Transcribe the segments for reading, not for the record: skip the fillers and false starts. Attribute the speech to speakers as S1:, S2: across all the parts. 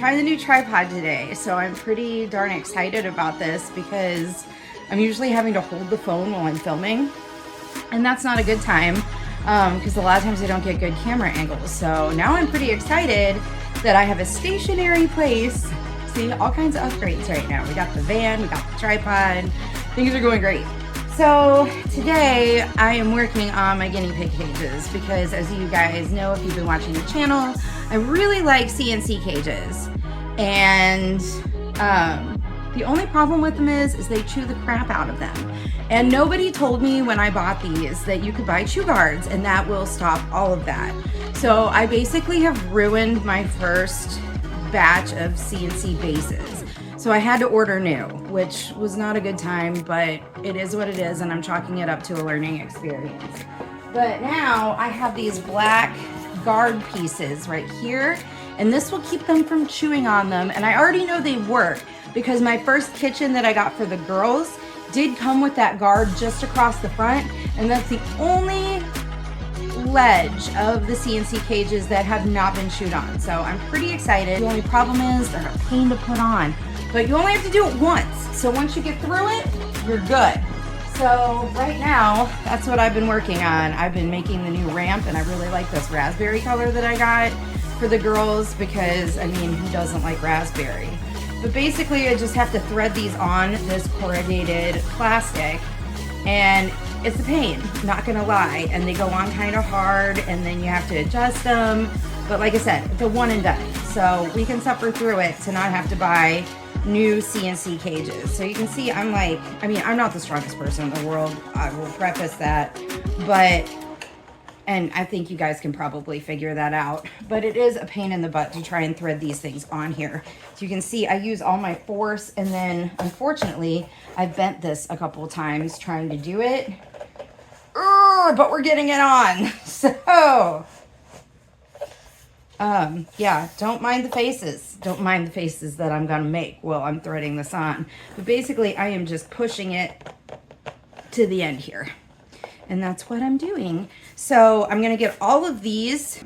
S1: trying the new tripod today, so I'm pretty darn excited about this because I'm usually having to hold the phone while I'm filming, and that's not a good time because a lot of times I don't get good camera angles. So now I'm pretty excited that I have a stationary place. See, all kinds of upgrades right now. We got the van, we got the tripod, things are going great. So today I am working on my guinea pig cages because, as you guys know, if you've been watching the channel, I really like CNC cages. And the only problem with them is they chew the crap out of them. And nobody told me when I bought these that you could buy chew guards and that will stop all of that. So I basically have ruined my first batch of CNC bases. So I had to order new, which was not a good time, but it is what it is, and I'm chalking it up to a learning experience. But now I have these black guard pieces right here, and this will keep them from chewing on them. And I already know they work because my first kitchen that I got for the girls did come with that guard just across the front, and that's the only ledge of the CNC cages that have not been chewed on. So I'm pretty excited. The only problem is they're a pain to put on, but you only have to do it once. So once you get through it, you're good. So right now, that's what I've been working on. I've been making the new ramp, and I really like this raspberry color that I got for the girls because, I mean, who doesn't like raspberry? But basically, I just have to thread these on this corrugated plastic, and it's a pain, not gonna lie. And they go on kind of hard, and then you have to adjust them. But like I said, it's a one and done. So we can suffer through it to not have to buy new CNC cages. So you can see I'm like, I mean, I'm not the strongest person in the world. I will preface that, but, and I think you guys can probably figure that out, but it is a pain in the butt to try and thread these things on here. So you can see I use all my force, and then unfortunately I bent this a couple of times trying to do it. But we're getting it on. So yeah, don't mind the faces. Don't mind the faces that I'm gonna make while I'm threading this on. But basically I am just pushing it to the end here. And that's what I'm doing. So I'm gonna get all of these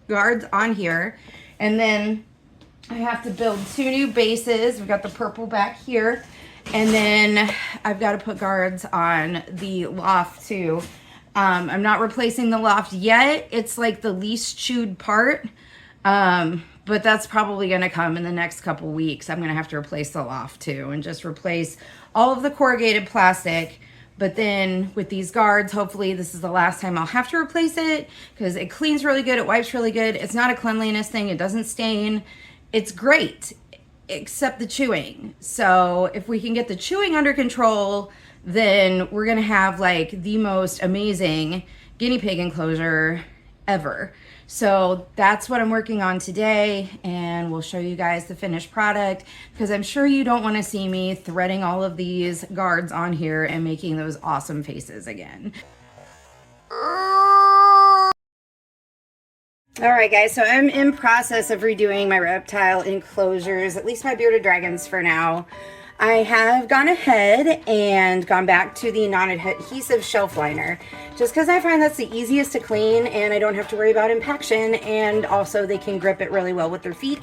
S1: guards on here, and then I have to build 2 new bases. We've got the purple back here, and then I've got to put guards on the loft too. I'm not replacing the loft yet. It's like the least chewed part, but that's probably gonna come in the next couple weeks. I'm gonna have to replace the loft too, and just replace all of the corrugated plastic. But then with these guards, hopefully this is the last time I'll have to replace it because it cleans really good, it wipes really good. It's not a cleanliness thing, it doesn't stain. It's great, except the chewing. So if we can get the chewing under control, then we're gonna have like the most amazing guinea pig enclosure ever. So that's what I'm working on today, and we'll show you guys the finished product because I'm sure you don't want to see me threading all of these guards on here and making those awesome faces again. All right guys, so I'm in process of redoing my reptile enclosures, at least my bearded dragons for now. I have gone ahead and gone back to the non-adhesive shelf liner just because I find that's the easiest to clean and I don't have to worry about impaction, and also they can grip it really well with their feet,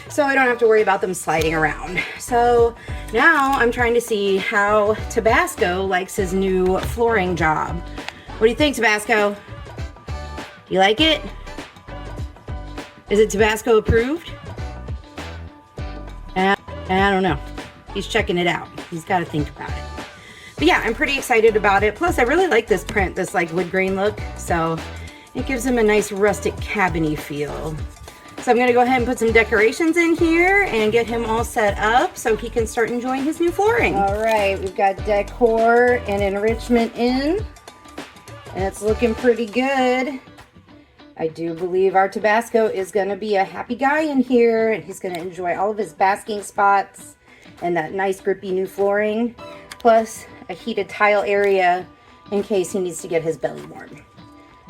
S1: so I don't have to worry about them sliding around. So now I'm trying to see how Tabasco likes his new flooring job. What do you think, Tabasco? You like it? Is it Tabasco approved? I don't know. He's checking it out. He's got to think about it. But yeah, I'm pretty excited about it. Plus, I really like this print, this like wood grain look. So it gives him a nice rustic cabiny feel. So I'm going to go ahead and put some decorations in here and get him all set up so he can start enjoying his new flooring. All right, we've got decor and enrichment in, and it's looking pretty good. I do believe our Tabasco is going to be a happy guy in here, and he's going to enjoy all of his basking spots and that nice grippy new flooring, plus a heated tile area in case he needs to get his belly warm.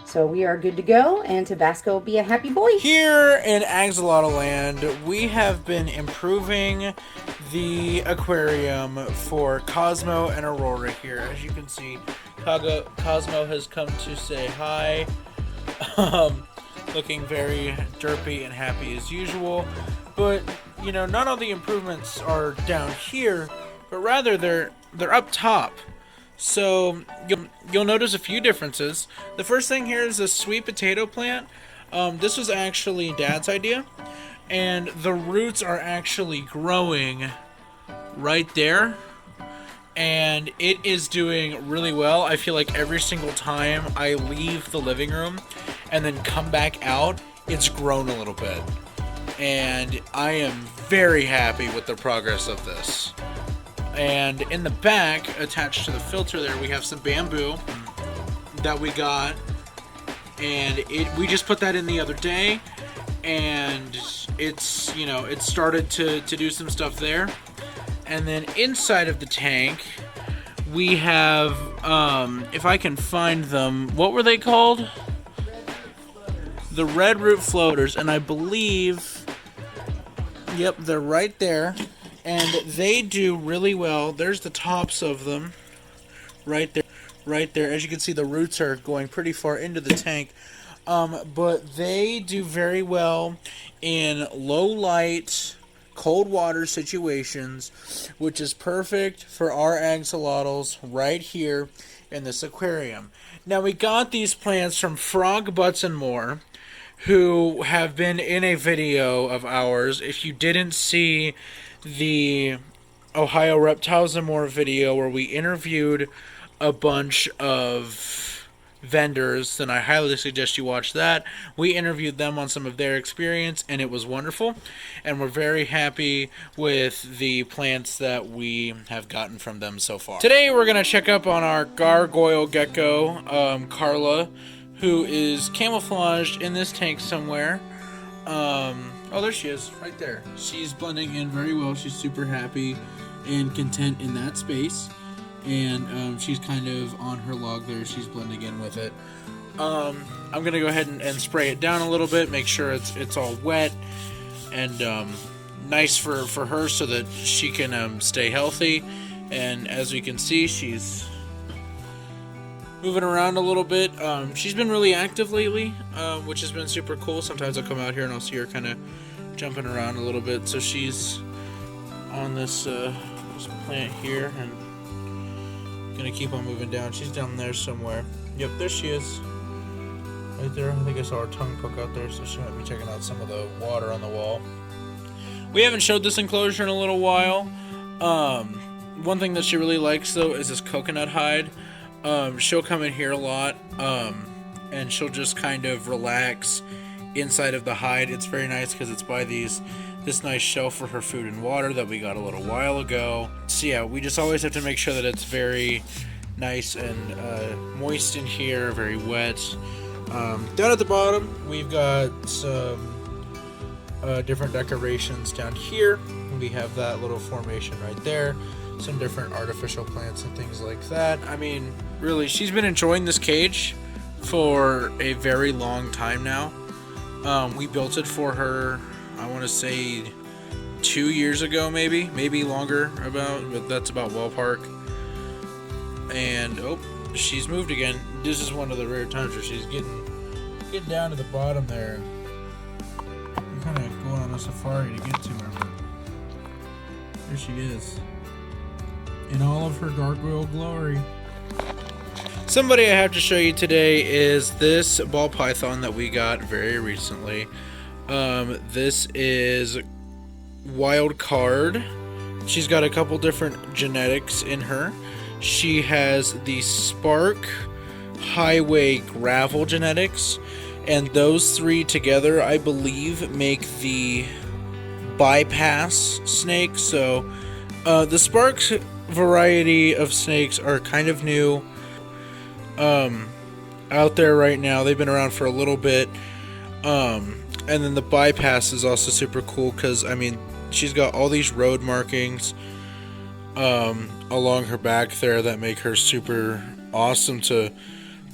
S1: So we are good to go, and Tabasco will be a happy boy.
S2: Here in Axolotl Land, we have been improving the aquarium for Cosmo and Aurora here. As you can see, Cosmo has come to say hi. Looking very derpy and happy as usual. But you know, not all the improvements are down here, but rather they're up top. So you'll notice a few differences. The first thing here is a sweet potato plant. This was actually Dad's idea, and the roots are actually growing right there, and it is doing really well. I feel like every single time I leave the living room and then come back out, it's grown a little bit, and I am very happy with the progress of this. And in the back, attached to the filter there, we have some bamboo that we got, and we just put that in the other day, and it's, you know, it started to do some stuff there. And then inside of the tank, we have, if I can find them, what were they called? The red root floaters, and I believe, yep, they're right there. And they do really well. There's the tops of them right there. Right there. As you can see, the roots are going pretty far into the tank. But they do very well in low light, cold water situations, which is perfect for our axolotls right here in this aquarium. Now, we got these plants from Frog Butts and More, who have been in a video of ours. If you didn't see the Ohio Reptiles and More video where we interviewed a bunch of vendors, then I highly suggest you watch that. We interviewed them on some of their experience, and it was wonderful, and we're very happy with the plants that we have gotten from them so far. Today we're going to check up on our gargoyle gecko, Carla, who is camouflaged in this tank somewhere. Oh, there she is, right there. She's blending in very well. She's super happy and content in that space. And she's kind of on her log there. She's blending in with it. I'm going to go ahead and spray it down a little bit, make sure it's all wet and nice for her so that she can stay healthy. And as we can see, she's moving around a little bit. She's been really active lately, which has been super cool. Sometimes I'll come out here and I'll see her kind of jumping around a little bit. So she's on this plant here and gonna keep on moving down. She's down there somewhere. Yep, there she is. Right there. I think I saw her tongue poke out there, so she might be checking out some of the water on the wall. We haven't showed this enclosure in a little while. One thing that she really likes, though, is this coconut hide. She'll come in here a lot, and she'll just kind of relax inside of the hide. It's very nice because it's by this nice shelf for her food and water that we got a little while ago. So yeah, we just always have to make sure that it's very nice and moist in here, very wet. Down at the bottom, we've got some different decorations down here. We have that little formation right there. Some different artificial plants and things like that. I mean, really, she's been enjoying this cage for a very long time now. We built it for her, I want to say 2 years ago, maybe longer, but that's about ballpark. And oh, she's moved again. This is one of the rare times where she's getting down to the bottom there. I'm kind of going on a safari to get to her, but there she is in all of her gargoyle glory. Somebody I have to show you today is this ball python that we got very recently. This is Wildcard. She's got a couple different genetics in her. She has the Spark Highway Gravel genetics, and those three together, I believe, make the bypass snake. So the Spark variety of snakes are kind of new out there right now. They've been around for a little bit. And then the bypass is also super cool because, I mean, she's got all these road markings along her back there that make her super awesome to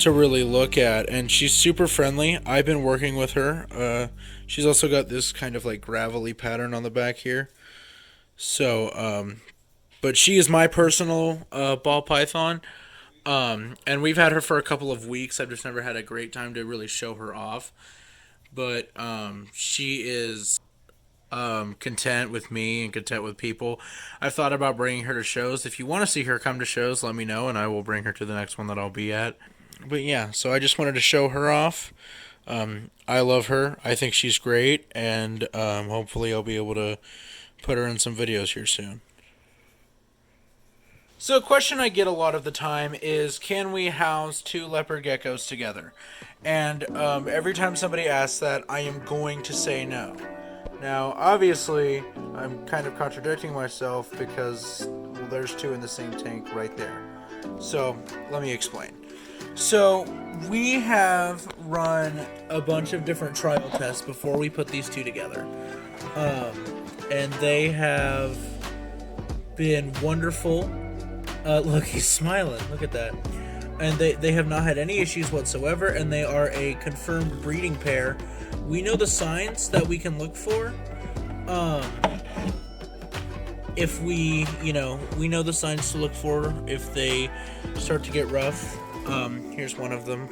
S2: really look at. And she's super friendly. I've been working with her. She's also got this kind of like gravelly pattern on the back here. So, but she is my personal ball python. And we've had her for a couple of weeks. I've just never had a great time to really show her off. But she is content with me and content with people. I've thought about bringing her to shows. If you want to see her come to shows, let me know and I will bring her to the next one that I'll be at. But yeah, so I just wanted to show her off. I love her. I think she's great, and hopefully I'll be able to put her in some videos here soon. So a question I get a lot of the time is, can we house 2 leopard geckos together? And every time somebody asks that, I am going to say no. Now, obviously, I'm kind of contradicting myself because, well, there's 2 in the same tank right there. So, let me explain. So, we have run a bunch of different trial tests before we put these 2 together. And they have been wonderful. Look, he's smiling. Look at that. And they have not had any issues whatsoever, and they are a confirmed breeding pair. We know the signs that we can look for. If we know the signs to look for if they start to get rough. Here's one of them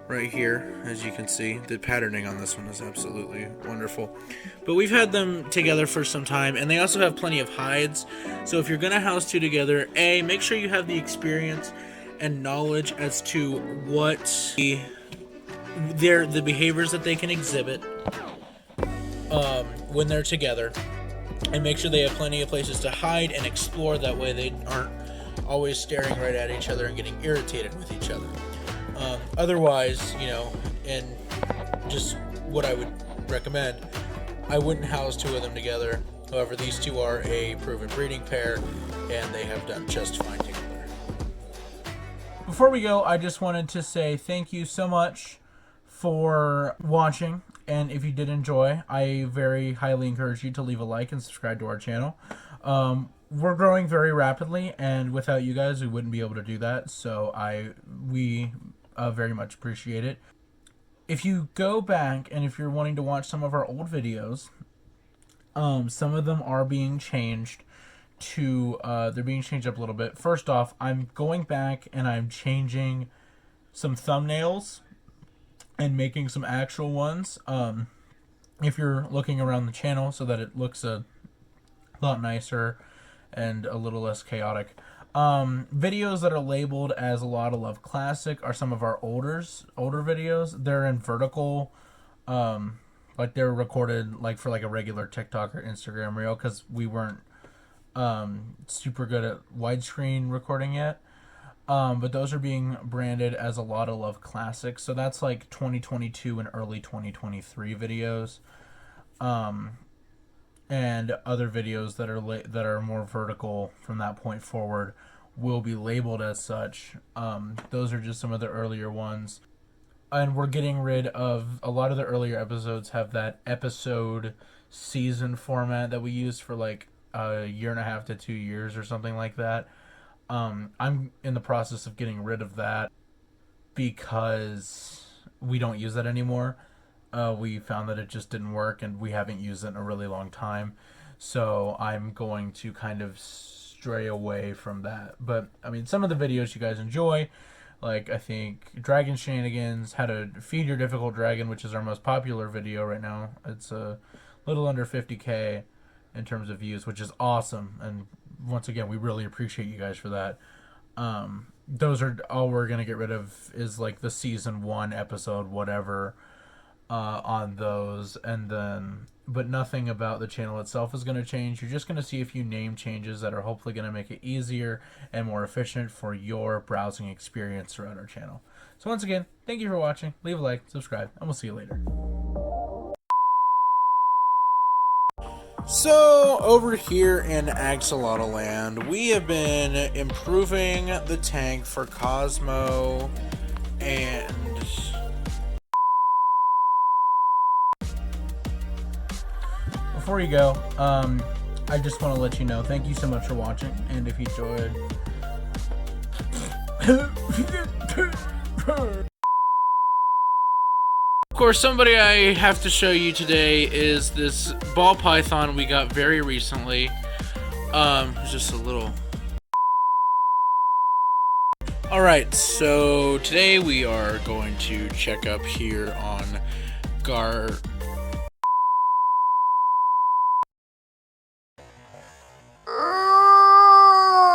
S2: right here. As you can see, the patterning on this one is absolutely wonderful. But we've had them together for some time, and they also have plenty of hides. So if you're going to house 2 together, make sure you have the experience and knowledge as to what the behaviors that they can exhibit when they're together, and make sure they have plenty of places to hide and explore. That way they aren't always staring right at each other and getting irritated with each other. Otherwise, and just what I would recommend, I wouldn't house 2 of them together. However, these 2 are a proven breeding pair, and they have done just fine together. Before we go, I just wanted to say thank you so much for watching, and if you did enjoy, I very highly encourage you to leave a like and subscribe to our channel. We're growing very rapidly, and without you guys, we wouldn't be able to do that, so we very much appreciate it. If you go back, and if you're wanting to watch some of our old videos, some of them are being changed to, they're being changed up a little bit. First off, I'm going back and I'm changing some thumbnails and making some actual ones, if you're looking around the channel, so that it looks a lot nicer and a little less chaotic. Videos that are labeled as A Lotl Love Classic are some of our older videos. They're in vertical, like they're recorded like for like a regular TikTok or Instagram reel, because we weren't super good at widescreen recording yet. But those are being branded as A Lotl Love Classic, so that's like 2022 and early 2023 videos. And other videos that are more vertical from that point forward will be labeled as such. Those are just some of the earlier ones. And we're getting rid of a lot of the earlier episodes have that episode season format that we used for like a year and a half to 2 years or something like that. I'm in the process of getting rid of that because we don't use that anymore. We found that it just didn't work, and we haven't used it in a really long time. So I'm going to kind of stray away from that. But, I mean, some of the videos you guys enjoy, like, I think Dragon Shenanigans, How to Feed Your Difficult Dragon, which is our most popular video right now. It's a little under 50K in terms of views, which is awesome. And once again, we really appreciate you guys for that. Those are all we're going to get rid of is, like, the season 1 episode, whatever, on those, and then but nothing about the channel itself is going to change. You're just going to see a few name changes that are hopefully going to make it easier and more efficient for your browsing experience throughout our channel. So once again, thank you for watching. Leave a like, subscribe, and we'll see you later. So over here in AXOLOTL land, we have been improving the tank for Cosmo, and before you go, I just want to let you know, thank you so much for watching, and if you enjoyed... Of course, somebody I have to show you today is this ball python we got very recently. Just a little... Alright, so today we are going to check up here on